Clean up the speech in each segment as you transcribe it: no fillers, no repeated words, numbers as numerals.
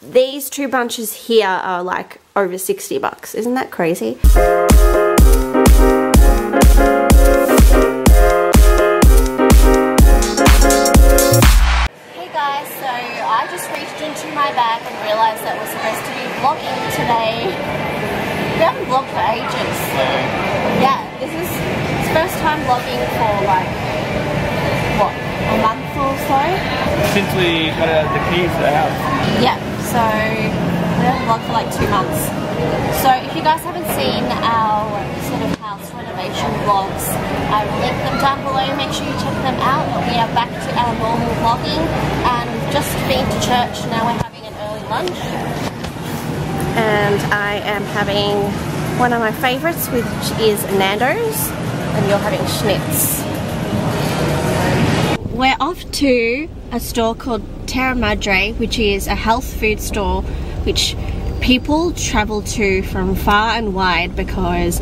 these 2 bunches here are like over 60 bucks. Isn't that crazy? Hey guys, so I just reached into my bag and realized that we're supposed to be vlogging today. We haven't vlogged for ages, so yeah, this is first time vlogging for like, what, a month or so? Since we got the keys to the house. Yeah, so we haven't vlogged for like 2 months. So if you guys haven't seen our sort of house renovation vlogs, I will link them down below. Make sure you check them out. We are back to our normal vlogging, and we've just been to church. Now we're having an early lunch. And I am having one of my favourites, which is Nando's, and you're having Schnitz. We're off to a store called Terra Madre, which is a health food store which people travel to from far and wide because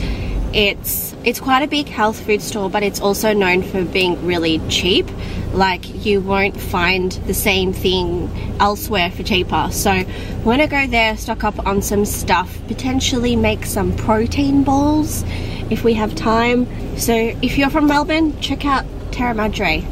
it's quite a big health food store, but it's also known for being really cheap. Like, you won't find the same thing elsewhere for cheaper. So we're gonna go there, stock up on some stuff, potentially make some protein bowls if we have time. So if you're from Melbourne, check out Terra Madre.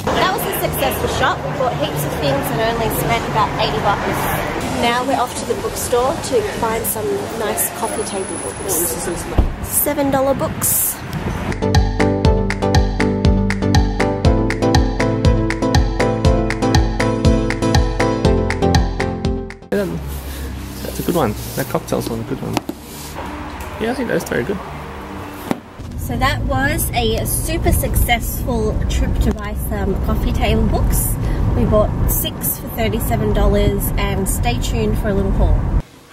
That was a successful shop. We bought heaps of things and only spent about 80 bucks. Now we're off to the bookstore to find some nice coffee table books. $7 books. That's a good one. That cocktail's one, a good one. Yeah, I think that's very good. So that was a super successful trip to buy some coffee table books. We bought 6 for $37, and stay tuned for a little haul.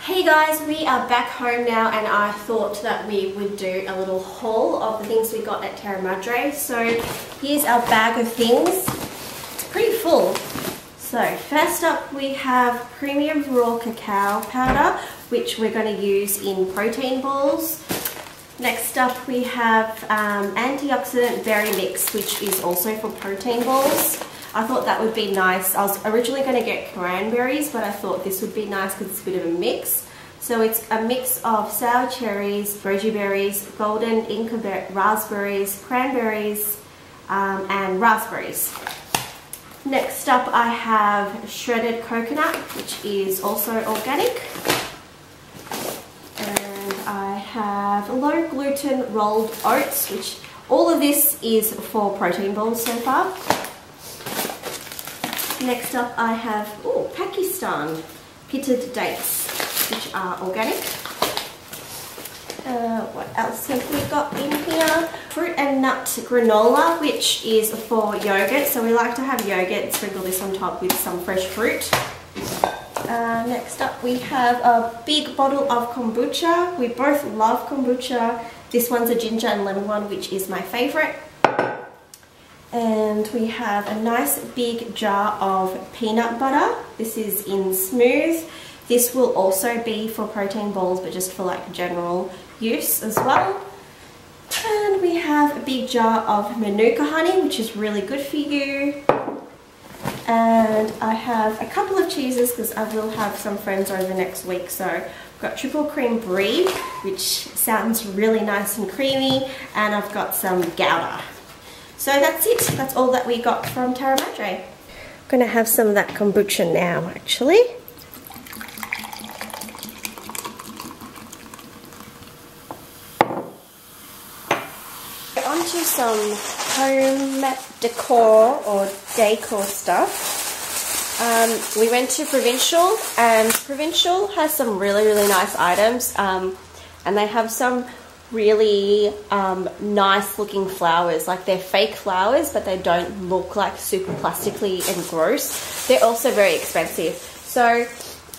Hey guys, we are back home now, and I thought that we would do a little haul of the things we got at Terra Madre. So here's our bag of things. It's pretty full. So first up we have premium raw cacao powder, which we're going to use in protein balls. Next up we have antioxidant berry mix, which is also for protein balls. I thought that would be nice. I was originally going to get cranberries, but I thought this would be nice because it's a bit of a mix. So it's a mix of sour cherries, goji berries, golden Inca raspberries, cranberries, and raspberries. Next up I have shredded coconut, which is also organic. I have low gluten rolled oats, which all of this is for protein balls so far. Next up I have Pakistan pitted dates, which are organic. What else have we got in here? Fruit and nut granola, which is for yogurt. So we like to have yogurt and sprinkle this on top with some fresh fruit. Next up we have a big bottle of kombucha. We both love kombucha. This one's a ginger and lemon one, which is my favorite. And we have a nice big jar of peanut butter. This is in smooth. This will also be for protein balls, but just for like general use as well. And we have a big jar of Manuka honey, which is really good for you. And I have a couple of cheeses because I will have some friends over next week. So I've got triple cream brie, which sounds really nice and creamy, and I've got some Gouda. So that's it. That's all that we got from Terra Madre. I'm going to have some of that kombucha now, actually. Onto some home decor or decor stuff. We went to Provincial, and Provincial has some really nice items, and they have some really nice looking flowers. Like, they're fake flowers, but they don't look like super plastically and gross. They're also very expensive. So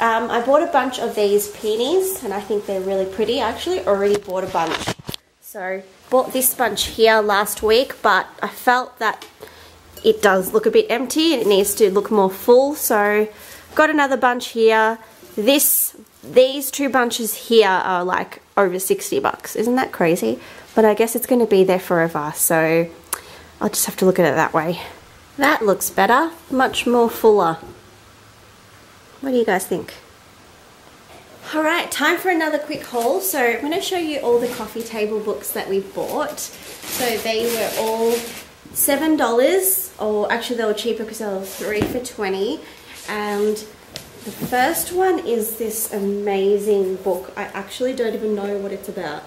I bought a bunch of these peonies, and I think they're really pretty. I actually already bought a bunch. So bought this bunch here last week, but I felt that it does look a bit empty. It needs to look more full, so got another bunch here. These two bunches here are like over 60 bucks. Isn't that crazy? But I guess it's going to be there forever, so I'll just have to look at it that way. That looks better, much more fuller. What do you guys think? Alright, time for another quick haul. So I'm going to show you all the coffee table books that we bought. So they were all $7, or actually they were cheaper because they were 3 for $20. And the first one is this amazing book. I actually don't even know what it's about.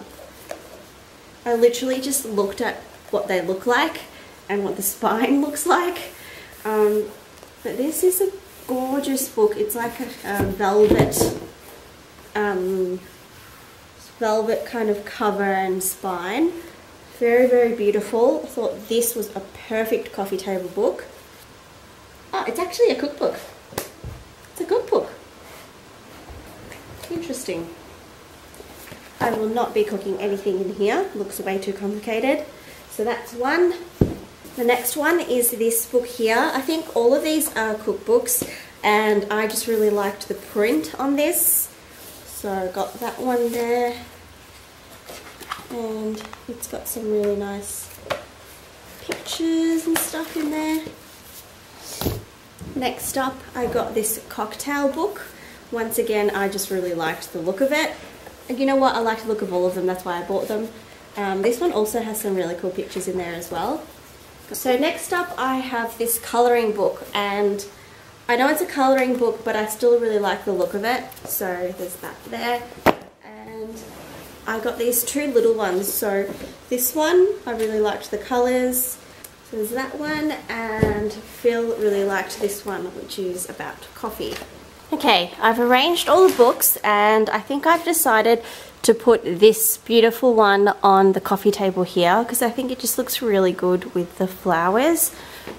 I literally just looked at what they look like and what the spine looks like. But this is a gorgeous book. It's like a velvet kind of cover and spine. Very beautiful. I thought this was a perfect coffee table book. Oh, it's actually a cookbook. It's a cookbook. Interesting. I will not be cooking anything in here. Looks way too complicated. So that's one. The next one is this book here. I think all of these are cookbooks, and I just really liked the print on this. So I got that one there. And it's got some really nice pictures and stuff in there. Next up, I got this cocktail book. Once again, I just really liked the look of it. And you know what? I like the look of all of them, that's why I bought them. This one also has some really cool pictures in there as well. So next up, I have this colouring book, and I know it's a colouring book, but I still really like the look of it. So there's that there. And I got these two little ones. So this one, I really liked the colours. So there's that one, and Phil really liked this one, which is about coffee. Okay, I've arranged all the books, and I think I've decided to put this beautiful one on the coffee table here, because I think it just looks really good with the flowers.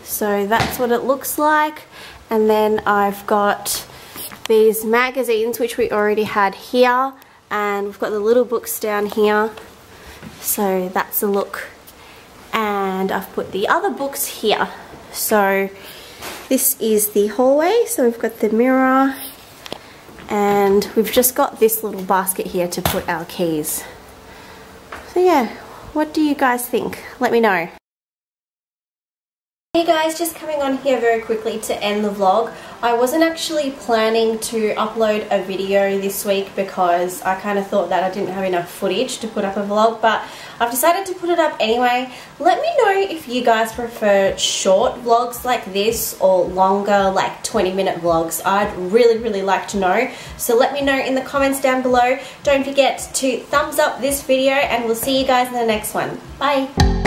So that's what it looks like. And then I've got these magazines, which we already had here, and we've got the little books down here. So that's the look. And I've put the other books here. So this is the hallway. So we've got the mirror, and we've just got this little basket here to put our keys. So yeah, what do you guys think? Let me know. Hey guys, just coming on here very quickly to end the vlog. I wasn't actually planning to upload a video this week because I kind of thought that I didn't have enough footage to put up a vlog, but I've decided to put it up anyway. Let me know if you guys prefer short vlogs like this or longer, like 20-minute vlogs. I'd really like to know. So let me know in the comments down below. Don't forget to thumbs up this video, and we'll see you guys in the next one. Bye!